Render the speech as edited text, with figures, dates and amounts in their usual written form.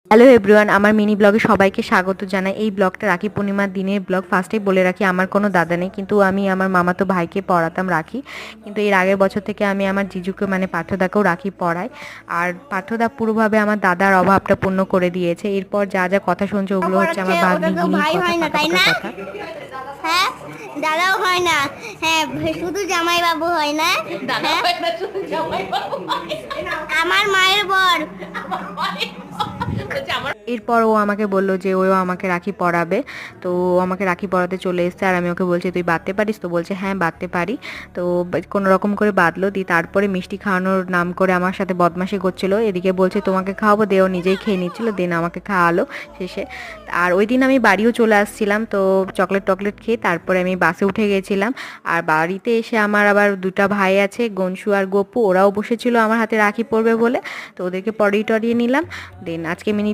Hello everyone, আমার mini ব্লগে সবাইকে স্বাগত জানাই। এই ব্লগটা রাখি পূর্ণিমার দিনের ব্লগ। ফার্স্টেই বলে রাখি, আমার কোনো দাদা নেই, কিন্তু আমি আমার মামাতো ভাইকে পড়াতাম রাখি। কিন্তু এর আগের বছর থেকে আমি আমার জিজুকে মানে পাঠ্যদাকেও রাখি পড়াই। আর পাঠ্যদা পুরোভাবে আমার দাদার অভাবটা পূর্ণ করে দিয়েছে। এরপর যা যা কথা শুনছে ওগুলো হচ্ছে আমার ভাগ্নি গিনির কথা, পাকা পাকা কথা। হ্যাঁ, দাদাও হয় না। হ্যাঁ, শুধু জামাই বাবু হয় না। হ্যাঁ, আমার মায়ের বর। এরপর ও আমাকে বলল যে ও আমাকে রাখি পরাবে। তো ও আমাকে রাখি পরাতে চলে এসেছে, আর আমি ওকে বলছি তুই বাঁধতে পারিস? তো বলছে হ্যাঁ বাঁধতে পারি। তো কোনো রকম করে বাঁধলো, দিয়ে তারপরে মিষ্টি খাওয়ানোর নাম করে আমার সাথে বদমাশি করছিল। এদিকে বলছে তোমাকে খাওয়াবো, দিয়ে ও নিজেই খেয়ে নিচ্ছিল, দেন আমাকে খাওয়ালো শেষে। আর ওই দিন আমি বাড়িও চলে আসছিলাম, তো চকলেট টকলেট খেয়ে তারপরে আমি বাসে উঠে গেছিলাম। আর বাড়িতে এসে আমার আবার দুটা ভাই আছে, গনশু আর গপু, ওরাও বসেছিল আমার হাতে রাখি পরবে বলে। তো ওদেরকে পরিয়ে টরিয়ে নিলাম। দেন আজকে মিনি